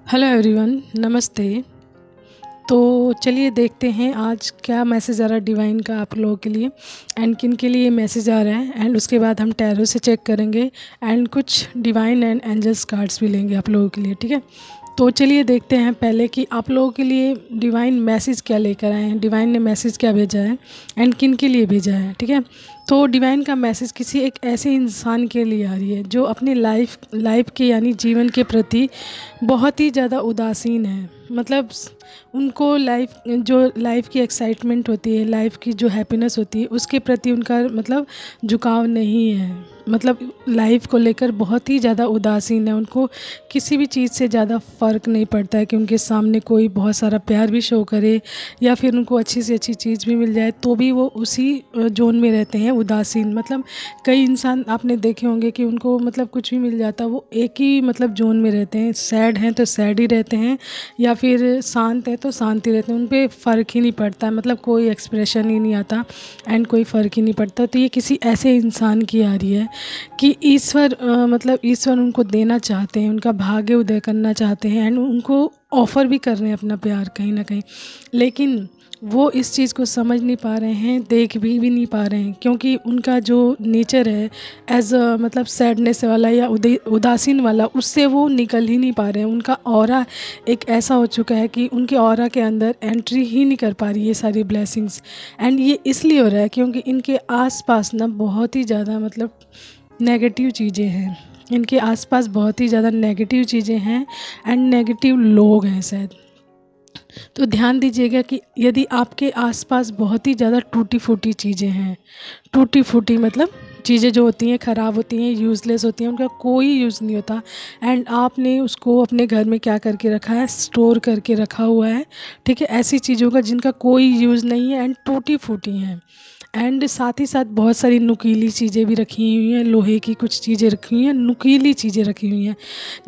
Hello everyone, नमस्ते। तो चलिए देखते हैं आज क्या मैसेज आ रहा है डिवाइन का आप लोगों के लिए एंड किन के लिए ये मैसेज आ रहा है। एंड उसके बाद हम टैरो से चेक करेंगे एंड कुछ डिवाइन एंड एंजल्स कार्ड्स भी लेंगे आप लोगों के लिए, ठीक है। तो चलिए देखते हैं पहले कि आप लोगों के लिए डिवाइन मैसेज क्या लेकर आए हैं, डिवाइन ने मैसेज क्या भेजा है एंड किन के लिए भेजा है, ठीक है। तो डिवाइन का मैसेज किसी एक ऐसे इंसान के लिए आ रही है जो अपनी लाइफ के यानी जीवन के प्रति बहुत ही ज़्यादा उदासीन है। मतलब उनको लाइफ की एक्साइटमेंट होती है, लाइफ की जो हैप्पीनेस होती है उसके प्रति उनका मतलब झुकाव नहीं है। मतलब लाइफ को लेकर बहुत ही ज़्यादा उदासीन है। उनको किसी भी चीज़ से ज़्यादा फ़र्क नहीं पड़ता है कि उनके सामने कोई बहुत सारा प्यार भी शो करे या फिर उनको अच्छी से अच्छी चीज़ भी मिल जाए तो भी वो उसी जोन में रहते हैं, उदासीन। मतलब कई इंसान आपने देखे होंगे कि उनको मतलब कुछ भी मिल जाता, वो एक ही मतलब जोन में रहते हैं। सैड हैं तो सैड ही रहते हैं या फिर शांत है तो शांत ही रहते हैं। उन पे फ़र्क ही नहीं पड़ता, मतलब कोई एक्सप्रेशन ही नहीं आता एंड कोई फ़र्क ही नहीं पड़ता। तो ये किसी ऐसे इंसान की आ रही है कि मतलब ईश्वर उनको देना चाहते हैं, उनका भाग्य उदय करना चाहते हैं एंड उनको ऑफ़र भी कर रहे हैं अपना प्यार कहीं ना कहीं। लेकिन वो इस चीज़ को समझ नहीं पा रहे हैं, देख भी नहीं पा रहे हैं, क्योंकि उनका जो नेचर है एज मतलब सैडनेस वाला या उदासीन वाला, उससे वो निकल ही नहीं पा रहे हैं। उनका ऑरा एक ऐसा हो चुका है कि उनके ऑरा के अंदर एंट्री ही नहीं कर पा रही ये सारी ब्लेसिंग्स। एंड ये इसलिए हो रहा है क्योंकि इनके आसपास ना बहुत ही ज़्यादा मतलब नेगेटिव चीज़ें हैं। इनके आसपास बहुत ही ज़्यादा नेगेटिव चीज़ें हैं एंड नेगेटिव लोग हैं शायद। तो ध्यान दीजिएगा कि यदि आपके आसपास बहुत ही ज़्यादा टूटी फूटी चीज़ें हैं, टूटी फूटी मतलब चीज़ें जो होती हैं ख़राब होती हैं, यूज़लेस होती हैं, उनका कोई यूज़ नहीं होता एंड आपने उसको अपने घर में क्या करके रखा है, स्टोर करके रखा हुआ है, ठीक है। ऐसी चीज़ों का जिनका कोई यूज़ नहीं है एंड टूटी फूटी हैं। एंड साथ ही साथ बहुत सारी नुकीली चीज़ें भी रखी हुई हैं, लोहे की कुछ चीज़ें रखी हुई हैं, नुकीली चीज़ें रखी हुई हैं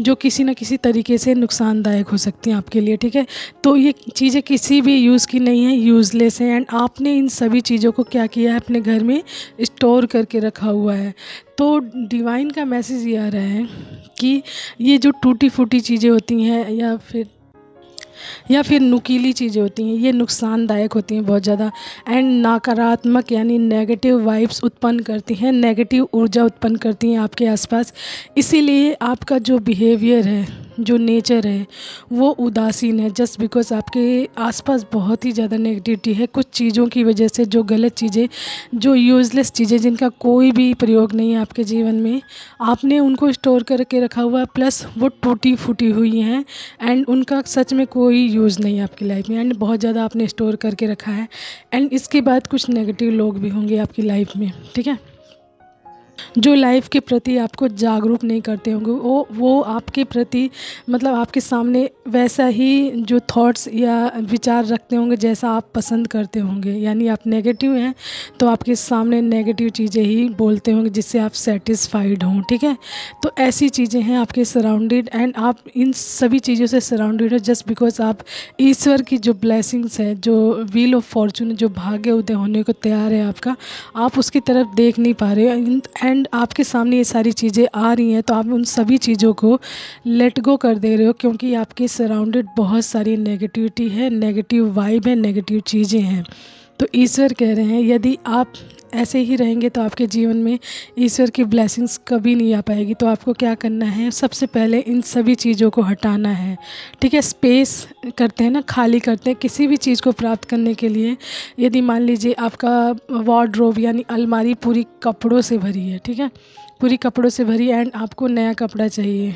जो किसी न किसी तरीके से नुकसानदायक हो सकती हैं आपके लिए, ठीक है। तो ये चीज़ें किसी भी यूज़ की नहीं है, यूज़लेस हैं एंड आपने इन सभी चीज़ों को क्या किया है, अपने घर में स्टोर करके रखा हुआ है। तो डिवाइन का मैसेज ये आ रहा है कि ये जो टूटी फूटी चीज़ें होती हैं या फिर नुकीली चीज़ें होती हैं, ये नुकसानदायक होती हैं बहुत ज़्यादा एंड नकारात्मक यानी नेगेटिव वाइब्स उत्पन्न करती हैं, नेगेटिव ऊर्जा उत्पन्न करती हैं आपके आसपास। इसीलिए आपका जो बिहेवियर है, जो नेचर है, वो उदासीन है, जस्ट बिकॉज आपके आसपास बहुत ही ज़्यादा नेगेटिविटी है कुछ चीज़ों की वजह से। जो गलत चीज़ें, जो यूज़लेस चीज़ें, जिनका कोई भी प्रयोग नहीं है आपके जीवन में, आपने उनको स्टोर करके रखा हुआ है, प्लस वो टूटी फूटी हुई हैं एंड उनका सच में कोई यूज़ नहीं है आपकी लाइफ में एंड बहुत ज़्यादा आपने स्टोर करके रखा है। एंड इसके बाद कुछ नेगेटिव लोग भी होंगे आपकी लाइफ में, ठीक है, जो लाइफ के प्रति आपको जागरूक नहीं करते होंगे। वो आपके प्रति मतलब आपके सामने वैसा ही जो थॉट्स या विचार रखते होंगे जैसा आप पसंद करते होंगे। यानी आप नेगेटिव हैं तो आपके सामने नेगेटिव चीज़ें ही बोलते होंगे जिससे आप सेटिस्फाइड हों, ठीक है। तो ऐसी चीज़ें हैं आपके सराउंडेड एंड आप इन सभी चीज़ों से सराउंडेड है जस्ट बिकॉज आप ईश्वर की जो ब्लेसिंग्स है, जो व्हील ऑफ फॉर्चून, जो भाग्य उदय होने को तैयार है आपका, आप उसकी तरफ देख नहीं पा रहे हो एंड आपके सामने ये सारी चीज़ें आ रही हैं तो आप उन सभी चीज़ों को लेट गो कर दे रहे हो क्योंकि आपके सराउंडेड बहुत सारी नेगेटिविटी है, नेगेटिव वाइब है, नेगेटिव चीज़ें हैं। तो ईश्वर कह रहे हैं यदि आप ऐसे ही रहेंगे तो आपके जीवन में ईश्वर की ब्लेसिंग्स कभी नहीं आ पाएगी। तो आपको क्या करना है, सबसे पहले इन सभी चीज़ों को हटाना है, ठीक है। स्पेस करते हैं ना, खाली करते हैं किसी भी चीज़ को प्राप्त करने के लिए। यदि मान लीजिए आपका वार्डरोब यानी अलमारी पूरी कपड़ों से भरी है, ठीक है, पूरी कपड़ों से भरी एंड आपको नया कपड़ा चाहिए।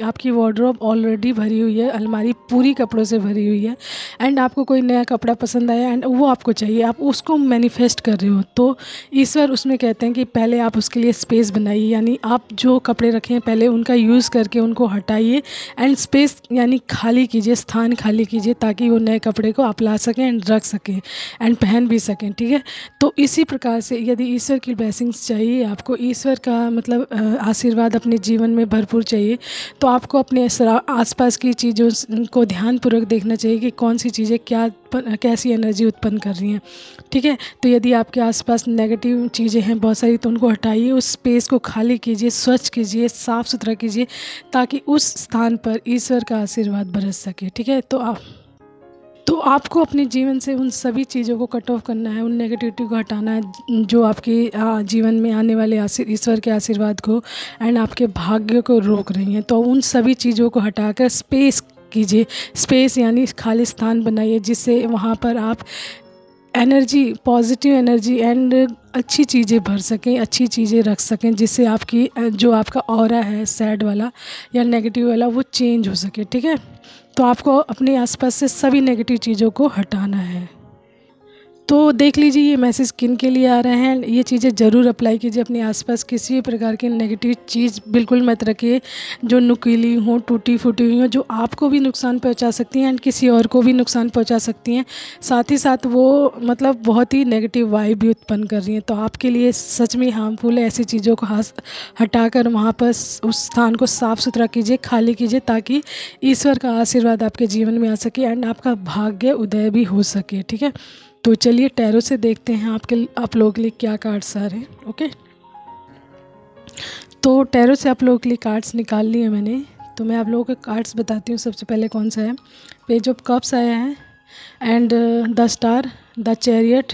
आपकी वार्डरोब ऑलरेडी भरी हुई है, अलमारी पूरी कपड़ों से भरी हुई है एंड आपको कोई नया कपड़ा पसंद आया एंड वो आपको चाहिए, आप उसको मैनिफेस्ट कर रहे हो। तो ईश्वर उसमें कहते हैं कि पहले आप उसके लिए स्पेस बनाइए, यानी आप जो कपड़े रखे हैं पहले उनका यूज़ करके उनको हटाइए एंड स्पेस यानी खाली कीजिए, स्थान खाली कीजिए ताकि वो नए कपड़े को आप ला सकें एंड रख सकें एंड पहन भी सकें, ठीक है। तो इसी प्रकार से यदि ईश्वर की ब्लेसिंग्स चाहिए आपको, ईश्वर का मतलब आशीर्वाद अपने जीवन जीवन में भरपूर चाहिए, तो आपको अपने आसपास की चीज़ों को ध्यानपूर्वक देखना चाहिए कि कौन सी चीज़ें कैसी एनर्जी उत्पन्न कर रही हैं। ठीक है, तो यदि आपके आसपास नेगेटिव चीज़ें हैं बहुत सारी, तो उनको हटाइए, उस स्पेस को खाली कीजिए, स्वच्छ कीजिए, साफ़ सुथरा कीजिए, ताकि उस स्थान पर ईश्वर का आशीर्वाद बरस सके। ठीक है, तो आपको अपने जीवन से उन सभी चीज़ों को कट ऑफ करना है, उन नेगेटिविटी को हटाना है जो आपके जीवन में आने वाले ईश्वर के आशीर्वाद को एंड आपके भाग्य को रोक रही हैं। तो उन सभी चीज़ों को हटाकर स्पेस कीजिए, स्पेस यानी खाली स्थान बनाइए, जिससे वहाँ पर आप एनर्जी, पॉजिटिव एनर्जी एंड अच्छी चीज़ें भर सकें, अच्छी चीज़ें रख सकें, जिससे आपकी जो आपका ऑरा है सैड वाला या नेगेटिव वाला वो चेंज हो सके। ठीक है, तो आपको अपने आसपास से सभी नेगेटिव चीज़ों को हटाना है। तो देख लीजिए ये मैसेज किन के लिए आ रहे हैं, ये चीज़ें ज़रूर अप्लाई कीजिए अपने आसपास। किसी भी प्रकार की नेगेटिव चीज़ बिल्कुल मत रखिए जो नुकीली हो, टूटी फूटी हुई हो, जो आपको भी नुकसान पहुंचा सकती हैं एंड किसी और को भी नुकसान पहुंचा सकती हैं। साथ ही साथ वो मतलब बहुत ही नेगेटिव वाइब भी उत्पन्न कर रही हैं, तो आपके लिए सच में हार्मफुल है। ऐसी चीज़ों को हटाकर वहाँ पर उस स्थान को साफ़ सुथरा कीजिए, खाली कीजिए, ताकि ईश्वर का आशीर्वाद आपके जीवन में आ सके एंड आपका भाग्य उदय भी हो सके। ठीक है, तो चलिए टैरो से देखते हैं आप लोगों के लिए क्या कार्ड्स आ रहे हैं। ओके, तो टैरो से आप लोगों के लिए कार्ड्स निकाल लिए मैंने, तो मैं आप लोगों को कार्ड्स बताती हूँ। सबसे पहले कौन सा है, पेज ऑफ कप्स आया है and the star, the chariot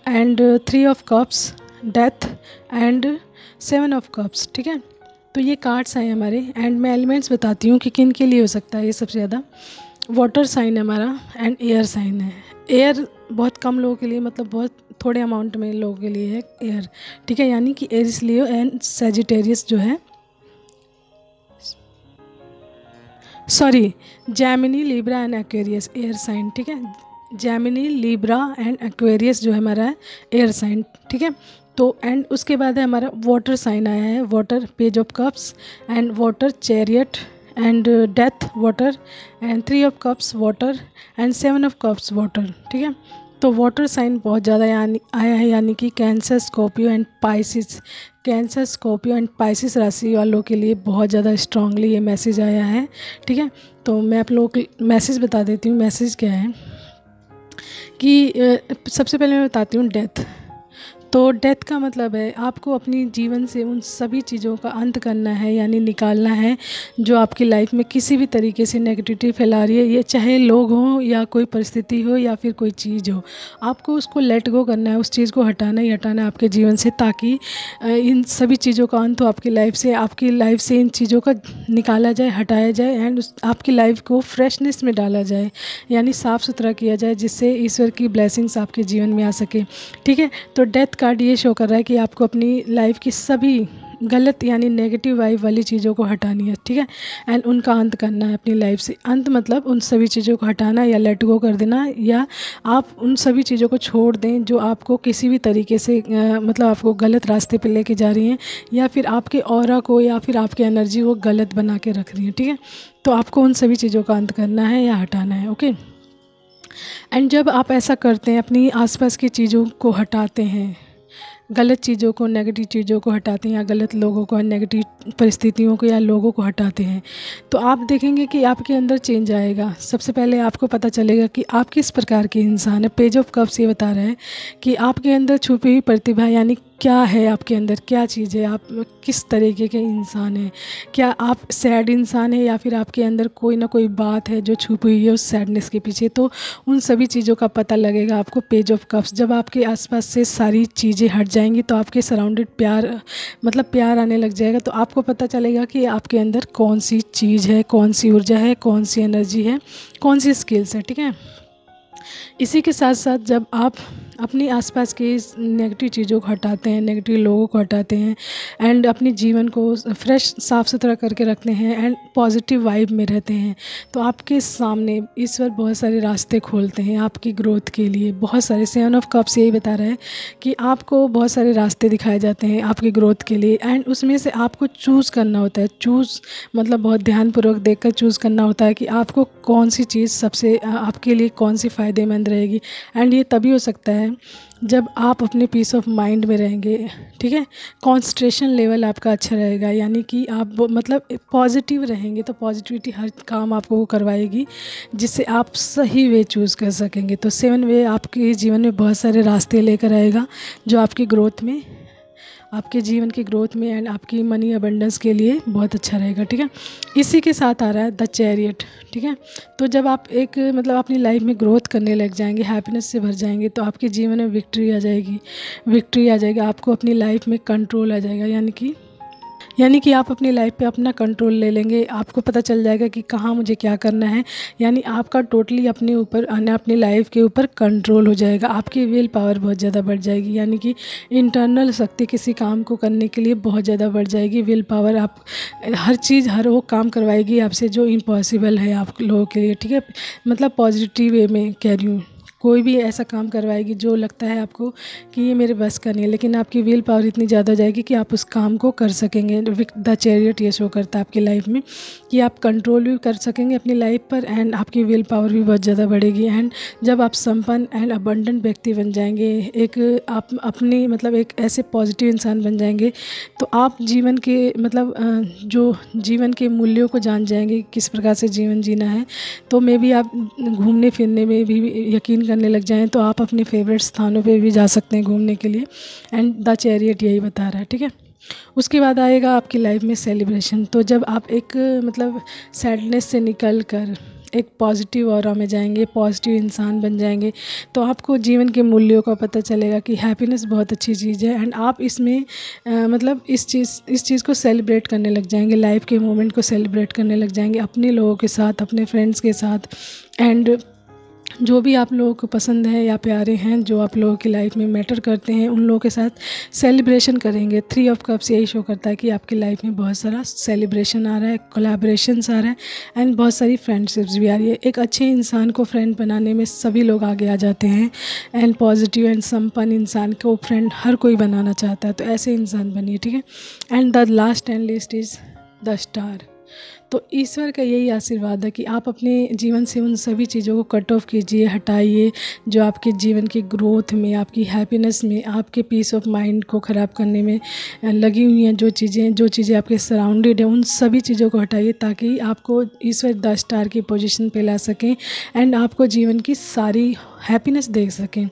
and 3 of cups, death and 7 of cups. ठीक है, तो ये कार्ड्स आए हमारे एंड मैं एलिमेंट्स बताती हूँ कि किन के लिए हो सकता है ये। सबसे ज़्यादा वाटर साइन है हमारा एंड एयर साइन है। एयर बहुत कम लोगों के लिए, मतलब बहुत थोड़े अमाउंट में लोगों के लिए है एयर। ठीक है, यानी कि एरिस, लियो एंड सजिटेरियस जो है, sorry, Gemini, Libra and Aquarius air sign. ठीक है, जेमिनी, लिब्रा एंड एक्वेरियस जो है हमारा एयर साइन। ठीक है, तो एंड उसके बाद है हमारा वाटर साइन आया है, water, page of cups and water chariot and death water and 3 of cups water and 7 of cups water. ठीक है, तो वाटर साइन बहुत ज़्यादा आया है, यानी कि cancer, Scorpio and Pisces. Cancer, Scorpio and Pisces राशि वालों के लिए बहुत ज़्यादा स्ट्रांगली ये मैसेज आया है। ठीक है, तो मैं आप लोगों को मैसेज बता देती हूँ। मैसेज क्या है कि सबसे पहले मैं बताती हूँ डेथ। तो डेथ का मतलब है आपको अपनी जीवन से उन सभी चीज़ों का अंत करना है, यानी निकालना है जो आपकी लाइफ में किसी भी तरीके से नेगेटिविटी फैला रही है। ये चाहे लोग हों या कोई परिस्थिति हो या फिर कोई चीज़ हो, आपको उसको लेट गो करना है, उस चीज़ को हटाना ही हटाना है आपके जीवन से, ताकि इन सभी चीज़ों का अंत हो आपकी लाइफ से। आपकी लाइफ से इन चीज़ों का निकाला जाए, हटाया जाए एंड आपकी लाइफ को फ्रेशनेस में डाला जाए, यानी साफ़ सुथरा किया जाए, जिससे ईश्वर की ब्लेसिंग्स आपके जीवन में आ सके। ठीक है, तो डेथ कार्ड ये शो कर रहा है कि आपको अपनी लाइफ की सभी गलत यानी नेगेटिव वाइब वाली चीज़ों को हटानी है। ठीक है, एंड उनका अंत करना है अपनी लाइफ से। अंत मतलब उन सभी चीज़ों को हटाना या लेट गो कर देना, या आप उन सभी चीज़ों को छोड़ दें जो आपको किसी भी तरीके से मतलब आपको गलत रास्ते पे लेके जा रही हैं, या फिर आपके ऑरा को या फिर आपकी एनर्जी को गलत बना के रख रही हैं। ठीक है, तो आपको उन सभी चीज़ों का अंत करना है या हटाना है। ओके, एंड जब आप ऐसा करते हैं, अपनी आसपास की चीज़ों को हटाते हैं, गलत चीज़ों को, नेगेटिव चीज़ों को हटाते हैं, या गलत लोगों को, नेगेटिव परिस्थितियों को या लोगों को हटाते हैं, तो आप देखेंगे कि आपके अंदर चेंज आएगा। सबसे पहले आपको पता चलेगा कि आप किस प्रकार के इंसान हैं। पेज ऑफ कप्स ये बता रहा है कि आपके अंदर छुपी हुई प्रतिभा, यानी क्या है आपके अंदर, क्या चीज़ है, आप किस तरीके के इंसान हैं। क्या आप सैड इंसान हैं, या फिर आपके अंदर कोई ना कोई बात है जो छुपी हुई है उस सैडनेस के पीछे। तो उन सभी चीज़ों का पता लगेगा आपको पेज ऑफ कप्स। जब आपके आसपास से सारी चीज़ें हट जाएंगी, तो आपके सराउंडेड प्यार, मतलब प्यार आने लग जाएगा। तो आपको पता चलेगा कि आपके अंदर कौन सी चीज़ है, कौन सी ऊर्जा है, कौन सी एनर्जी है, कौन सी स्किल्स है। ठीक है, इसी के साथ साथ जब आप अपनी आसपास के नेगेटिव चीज़ों को हटाते हैं, नेगेटिव लोगों को हटाते हैं एंड अपने जीवन को फ्रेश, साफ़ सुथरा करके रखते हैं एंड पॉजिटिव वाइब में रहते हैं, तो आपके सामने ईश्वर बहुत सारे रास्ते खोलते हैं आपकी ग्रोथ के लिए। बहुत सारे 7 ऑफ कप्स यही बता रहा है कि आपको बहुत सारे रास्ते दिखाए जाते हैं आपकी ग्रोथ के लिए, एंड उसमें से आपको चूज़ करना होता है। चूज़ मतलब बहुत ध्यानपूर्वक देखकर चूज़ करना होता है कि आपको कौन सी चीज़ सबसे आपके लिए कौन सी फ़ायदेमंद रहेगी। एंड ये तभी हो सकता है है जब आप अपने पीस ऑफ माइंड में रहेंगे, ठीक है। कंसंट्रेशन लेवल आपका अच्छा रहेगा, यानी कि आप मतलब पॉजिटिव रहेंगे तो पॉजिटिविटी हर काम आपको वो करवाएगी जिससे आप सही वे चूज़ कर सकेंगे। तो 7 वे आपके जीवन में बहुत सारे रास्ते लेकर आएगा जो आपकी ग्रोथ में, आपके जीवन की ग्रोथ में एंड आपकी मनी अबंडेंस के लिए बहुत अच्छा रहेगा, ठीक है। इसी के साथ आ रहा है द चैरियट, ठीक है। तो जब आप एक मतलब अपनी लाइफ में ग्रोथ करने लग जाएंगे, हैप्पीनेस से भर जाएंगे, तो आपके जीवन में विक्ट्री आ जाएगी, विक्ट्री आ जाएगी, आपको अपनी लाइफ में कंट्रोल आ जाएगा, यानी कि आप अपनी लाइफ पे अपना कंट्रोल ले लेंगे। आपको पता चल जाएगा कि कहाँ मुझे क्या करना है, यानी आपका टोटली अपने ऊपर, अपनी लाइफ के ऊपर कंट्रोल हो जाएगा। आपकी विल पावर बहुत ज़्यादा बढ़ जाएगी, यानी कि इंटरनल शक्ति किसी काम को करने के लिए बहुत ज़्यादा बढ़ जाएगी। विल पावर आप हर चीज़, हर वो काम करवाएगी आपसे जो इम्पॉसिबल है आप लोगों के लिए, ठीक है। मतलब पॉजिटिव वे में कह रही हूँ, कोई भी ऐसा काम करवाएगी जो लगता है आपको कि ये मेरे बस का नहीं है, लेकिन आपकी विल पावर इतनी ज़्यादा हो जाएगी कि आप उस काम को कर सकेंगे। द चैरियट ये शो करता है आपकी लाइफ में कि आप कंट्रोल भी कर सकेंगे अपनी लाइफ पर एंड आपकी विल पावर भी बहुत ज़्यादा बढ़ेगी। एंड जब आप संपन्न एंड अबंडेंट व्यक्ति बन जाएंगे, एक आप अपनी मतलब एक ऐसे पॉजिटिव इंसान बन जाएंगे, तो आप जीवन के मतलब जो जीवन के मूल्यों को जान जाएंगे, किस प्रकार से जीवन जीना है। तो मे भी आप घूमने फिरने में भी यकीन करने लग जाएं, तो आप अपने फेवरेट स्थानों पे भी जा सकते हैं घूमने के लिए। एंड द चैरियट यही बता रहा है, ठीक है। उसके बाद आएगा आपकी लाइफ में सेलिब्रेशन। तो जब आप एक मतलब सैडनेस से निकल कर एक पॉजिटिव ऑरा में जाएंगे, पॉजिटिव इंसान बन जाएंगे, तो आपको जीवन के मूल्यों का पता चलेगा कि हैप्पीनेस बहुत अच्छी चीज़ है। एंड आप इसमें मतलब इस चीज़ को सेलिब्रेट करने लग जाएंगे, लाइफ के मोमेंट को सेलिब्रेट करने लग जाएंगे अपने लोगों के साथ, अपने फ्रेंड्स के साथ। एंड जो भी आप लोगों को पसंद है या प्यारे हैं, जो आप लोगों की लाइफ में मैटर करते हैं, उन लोगों के साथ सेलिब्रेशन करेंगे। 3 ऑफ कप्स यही शो करता है कि आपकी लाइफ में बहुत सारा सेलिब्रेशन आ रहा है, कोलैबोरेशंस आ रहा है एंड बहुत सारी फ्रेंडशिप्स भी आ रही है। एक अच्छे इंसान को फ्रेंड बनाने में सभी लोग आगे आ जाते हैं एंड पॉजिटिव एंड संपन्न इंसान को फ्रेंड हर कोई बनाना चाहता है, तो ऐसे इंसान बनिए, ठीक है। And the last and list is the star. तो ईश्वर का यही आशीर्वाद है कि आप अपने जीवन से उन सभी चीज़ों को कट ऑफ कीजिए, हटाइए जो आपके जीवन की ग्रोथ में, आपकी हैप्पीनेस में, आपके पीस ऑफ माइंड को ख़राब करने में लगी हुई हैं। जो चीज़ें आपके सराउंडेड हैं, उन सभी चीज़ों को हटाइए ताकि आपको ईश्वर 10 स्टार की पोजीशन पे ला सकें एंड आपको जीवन की सारी हैप्पीनेस दे सकें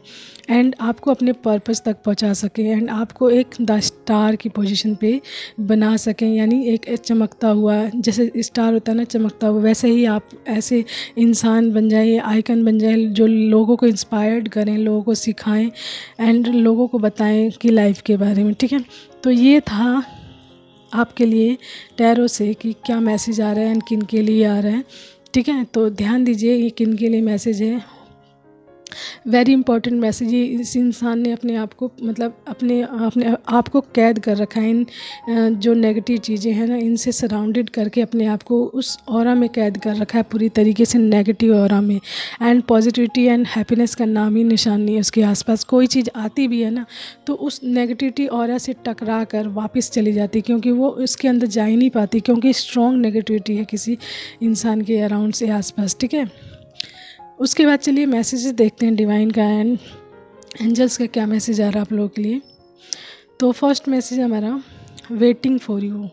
एंड आपको अपने पर्पस तक पहुंचा सकें एंड आपको एक 10 स्टार की पोजीशन पे बना सकें, यानी एक चमकता हुआ, जैसे स्टार होता है ना चमकता हुआ, वैसे ही आप ऐसे इंसान बन जाए, आइकन बन जाए जो लोगों को इंस्पायर्ड करें, लोगों को सिखाएं एंड लोगों को बताएं कि लाइफ के बारे में, ठीक है। तो ये था आपके लिए टैरो से कि क्या मैसेज आ रहा है एंड किन के लिए आ रहा है, ठीक है। तो ध्यान दीजिए ये किन के लिए मैसेज है, वेरी इंपॉर्टेंट मैसेज। ये इस इंसान ने अपने आप को मतलब अपने आप को कैद कर रखा है, इन जो नेगेटिव चीज़ें हैं ना, इनसे सराउंडेड करके अपने आप को उस ऑरा में कैद कर रखा है पूरी तरीके से, नेगेटिव ऑरा में। एंड पॉजिटिविटी एंड हैप्पीनेस का नाम ही निशान नहीं है उसके आसपास। कोई चीज़ आती भी है ना तो उस नेगेटिविटी ऑरा से टकरा कर वापस चली जाती, क्योंकि वो उसके अंदर जा ही नहीं पाती, क्योंकि स्ट्रॉन्ग नेगेटिविटी है किसी इंसान के अराउंड से आसपास, ठीक है। उसके बाद चलिए मैसेजेस देखते हैं डिवाइन का एंड एंजल्स का क्या मैसेज आ रहा है आप लोगों के लिए। तो फर्स्ट मैसेज हमारा वेटिंग फॉर यू।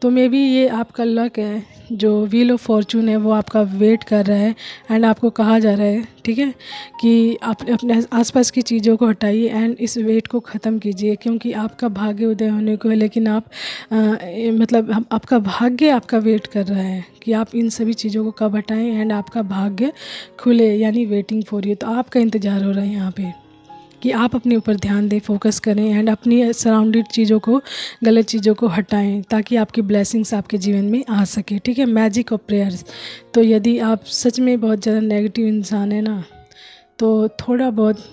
तो मे बी ये आपका लक है, जो व्हील ऑफ फॉर्चून है वो आपका वेट कर रहा है एंड आपको कहा जा रहा है, ठीक है, कि आप अपने आसपास की चीज़ों को हटाइए एंड इस वेट को ख़त्म कीजिए, क्योंकि आपका भाग्य उदय होने को है, लेकिन आप मतलब आपका भाग्य आपका वेट कर रहा है कि आप इन सभी चीज़ों को कब हटाएं एंड आपका भाग्य खुले, यानी वेटिंग फॉर यू। तो आपका इंतज़ार हो रहा है यहाँ पे कि आप अपने ऊपर ध्यान दें, फोकस करें एंड अपनी सराउंडेड चीज़ों को, गलत चीज़ों को हटाएं ताकि आपकी ब्लेसिंग्स आपके जीवन में आ सके, ठीक है। Magic of prayers. तो यदि आप सच में बहुत ज़्यादा नेगेटिव इंसान है ना, तो थोड़ा बहुत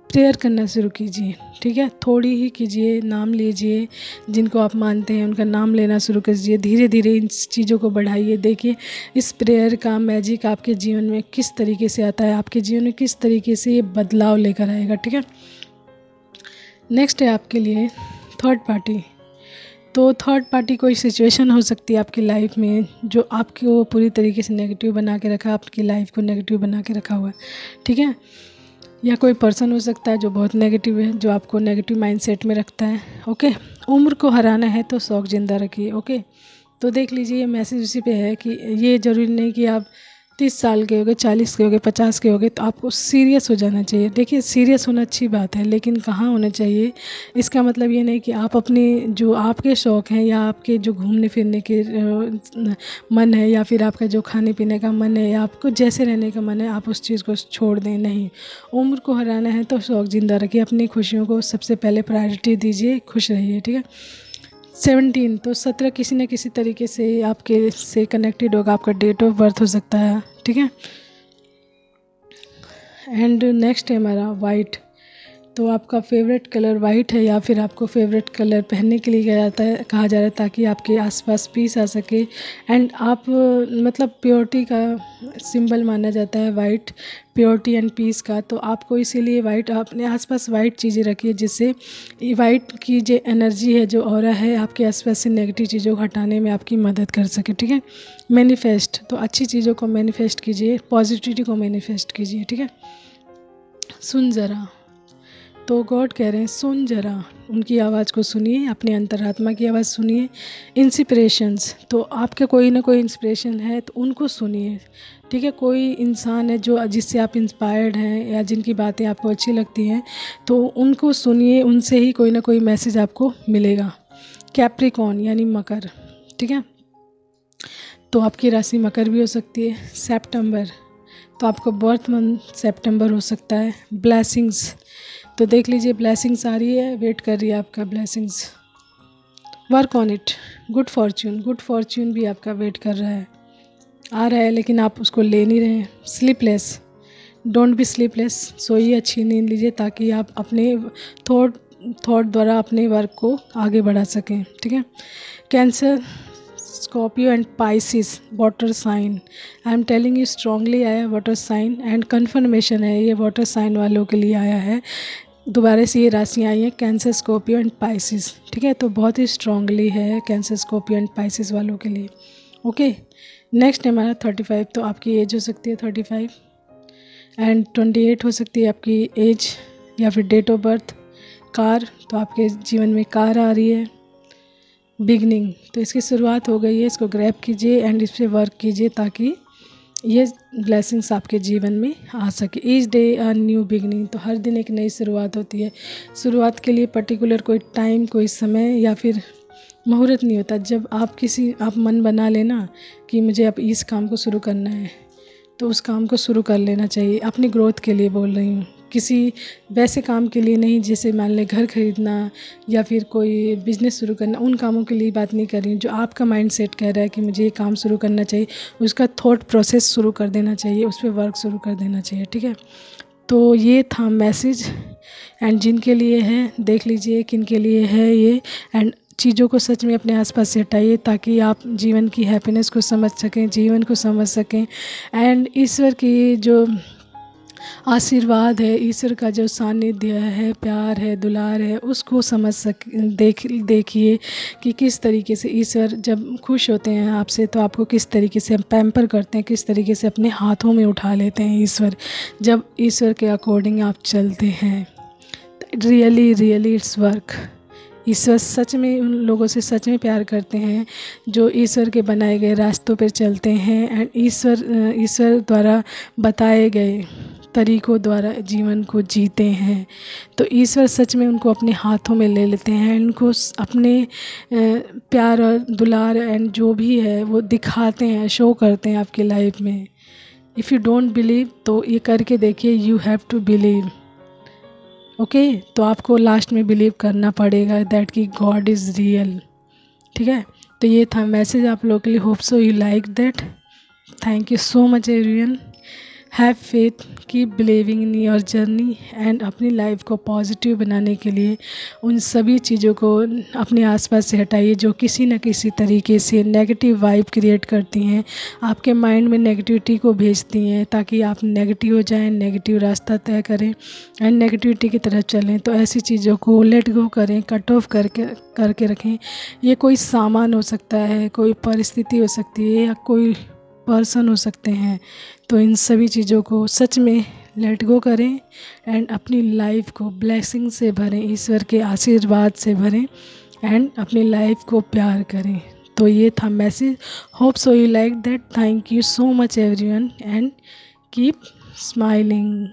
प्रेयर करना शुरू कीजिए, ठीक है। थोड़ी ही कीजिए, नाम लीजिए, जिनको आप मानते हैं उनका नाम लेना शुरू कीजिए, धीरे धीरे इन चीज़ों को बढ़ाइए। देखिए इस प्रेयर का मैजिक आपके जीवन में किस तरीके से आता है, आपके जीवन में किस तरीके से ये बदलाव लेकर आएगा, ठीक है। नेक्स्ट है आपके लिए थर्ड पार्टी। तो थर्ड पार्टी कोई सिचुएशन हो सकती है आपकी लाइफ में जो आपको पूरी तरीके से नेगेटिव बना के रखा, आपकी लाइफ को नेगेटिव बना के रखा हुआ है, ठीक है। या कोई पर्सन हो सकता है जो बहुत नेगेटिव है, जो आपको नेगेटिव माइंडसेट में रखता है। ओके, उम्र को हराना है तो शौक ज़िंदा रखिए। ओके, तो देख लीजिए ये मैसेज उसी पे है कि ये ज़रूरी नहीं कि आप 30 साल के हो गए, 40 के हो गए, 50 के हो गए तो आपको सीरियस हो जाना चाहिए। देखिए, सीरियस होना अच्छी बात है, लेकिन कहाँ होना चाहिए, इसका मतलब ये नहीं कि आप अपने जो आपके शौक़ हैं या आपके जो घूमने फिरने के मन है, या फिर आपका जो खाने पीने का मन है, या आपको जैसे रहने का मन है, आप उस चीज़ को छोड़ दें। नहीं, उम्र को हराना है तो शौक़ ज़िंदा रखिए, अपनी खुशियों को सबसे पहले प्रायोरिटी दीजिए, खुश रहिए। ठीक है। 17 तो 17 किसी न किसी तरीके से आपके से कनेक्टेड होगा, आपका डेट ऑफ बर्थ हो सकता है। ठीक है। एंड नेक्स्ट है हमारा वाइट। तो आपका फेवरेट कलर वाइट है, या फिर आपको फेवरेट कलर पहनने के लिए कहा जा रहा है ताकि आपके आसपास पीस आ सके। एंड आप मतलब प्योरिटी का सिंबल माना जाता है वाइट, प्योरिटी एंड पीस का। तो आपको इसीलिए वाइट, अपने आसपास वाइट चीज़ें रखिए, जिससे वाइट की जो एनर्जी है, जो ऑरा है, आपके आसपास से नेगेटिव चीज़ों को हटाने में आपकी मदद कर सके। ठीक है। मैनिफेस्ट, तो अच्छी चीज़ों को मैनिफेस्ट कीजिए, पॉजिटिविटी को मैनिफेस्ट कीजिए। ठीक है। सुन ज़रा, तो गॉड कह रहे हैं सुन ज़रा, उनकी आवाज़ को सुनिए, अपने अंतरात्मा की आवाज़ सुनिए। इंस्पिरेशंस, तो आपके कोई ना कोई इंस्पिरेशन है तो उनको सुनिए। ठीक है। कोई इंसान है जो जिससे आप इंस्पायर्ड हैं या जिनकी बातें आपको अच्छी लगती हैं, तो उनको सुनिए, उनसे ही कोई ना कोई मैसेज आपको मिलेगा। कैप्रिकॉर्न यानी मकर। ठीक है। तो आपकी राशि मकर भी हो सकती है। सितंबर, तो आपका बर्थ मंथ सितंबर हो सकता है। ब्लेसिंग्स, तो देख लीजिए ब्लेसिंग्स आ रही है, वेट कर रही है आपका blessings. Work on it, good Fortune भी आपका वेट कर रहा है, आ रहा है, लेकिन आप उसको ले नहीं रहे हैं। स्लीपलेस, डोंट बी स्लीपलेस, सोइए, अच्छी नींद लीजिए ताकि आप अपने थॉट द्वारा अपने वर्क को आगे बढ़ा सकें। ठीक है। Cancer, Scorpio and Pisces, water sign. I am telling you strongly आया वाटर साइन, एंड कन्फर्मेशन है ये वाटर साइन वालों के लिए आया है। दोबारा से ये राशियाँ आई हैं, कैंसर, स्कॉर्पियो एंड पाइसिस। ठीक है। तो बहुत ही स्ट्रांगली है कैंसर, स्कॉर्पियो एंड पाइसिस वालों के लिए। ओके। नेक्स्ट है हमारा 35। तो आपकी एज हो सकती है 35, एंड 28 हो सकती है आपकी एज या फिर डेट ऑफ बर्थ। कार, तो आपके जीवन में कार आ रही है। बिगनिंग, तो इसकी शुरुआत हो गई है, इसको ग्रैब कीजिए एंड इस पर वर्क कीजिए ताकि ये ब्लेसिंग्स आपके जीवन में आ सके। Each day a new beginning, तो हर दिन एक नई शुरुआत होती है। शुरुआत के लिए पर्टिकुलर कोई टाइम, कोई समय या फिर मुहूर्त नहीं होता। जब आप मन बना लेना कि मुझे अब इस काम को शुरू करना है, तो उस काम को शुरू कर लेना चाहिए। अपनी ग्रोथ के लिए बोल रही हूँ, किसी वैसे काम के लिए नहीं, जैसे मान लें घर खरीदना या फिर कोई बिज़नेस शुरू करना, उन कामों के लिए बात नहीं कर रही हूँ। जो आपका माइंड सेट कह रहा है कि मुझे ये काम शुरू करना चाहिए, उसका थॉट प्रोसेस शुरू कर देना चाहिए, उस पर वर्क शुरू कर देना चाहिए। ठीक है। तो ये था मैसेज, एंड जिनके लिए है देख लीजिए किन के लिए है ये। एंड चीज़ों को सच में अपने आसपास से हटाइए ताकि आप जीवन की हैप्पीनेस को समझ सकें, जीवन को समझ सकें। एंड ईश्वर की जो आशीर्वाद है, ईश्वर का जो सानिध्य है, प्यार है, दुलार है, उसको देखिए कि किस तरीके से ईश्वर जब खुश होते हैं आपसे तो आपको किस तरीके से पैम्पर करते हैं, किस तरीके से अपने हाथों में उठा लेते हैं ईश्वर। जब ईश्वर के अकॉर्डिंग आप चलते हैं, रियली इट्स वर्क। ईश्वर सच में उन लोगों से सच में प्यार करते हैं जो ईश्वर के बनाए गए रास्तों पर चलते हैं, एंड ईश्वर द्वारा बताए गए तरीकों द्वारा जीवन को जीते हैं। तो ईश्वर सच में उनको अपने हाथों में ले लेते हैं, उनको अपने प्यार और दुलार एंड जो भी है वो दिखाते हैं, शो करते हैं आपकी लाइफ में। इफ़ यू डोंट बिलीव, तो ये करके देखिए, you have to believe. Okay. तो आपको लास्ट में बिलीव करना पड़ेगा दैट कि गॉड इज़ रियल। ठीक है। तो ये था मैसेज आप लोगों के लिए। Hope so you like that. Thank you so much everyone. Have faith, keep believing in your journey, and अपनी लाइफ को पॉजिटिव बनाने के लिए उन सभी चीज़ों को अपने आसपास से हटाइए जो किसी न किसी तरीके से नेगेटिव वाइब क्रिएट करती हैं, आपके माइंड में नेगेटिविटी को भेजती हैं ताकि आप नेगेटिव हो जाएं, नेगेटिव रास्ता तय करें एंड नेगेटिविटी की तरफ चलें। तो ऐसी चीज़ों को लेट गो करें, कट ऑफ करके रखें। ये कोई सामान हो सकता है, कोई परिस्थिति हो सकती है, या कोई पर्सन हो सकते हैं। तो इन सभी चीज़ों को सच में लेट गो करें एंड अपनी लाइफ को ब्लेसिंग से भरें, ईश्वर के आशीर्वाद से भरें एंड अपनी लाइफ को प्यार करें। तो ये था message. Hope so you like that. Thank you so much everyone and keep smiling.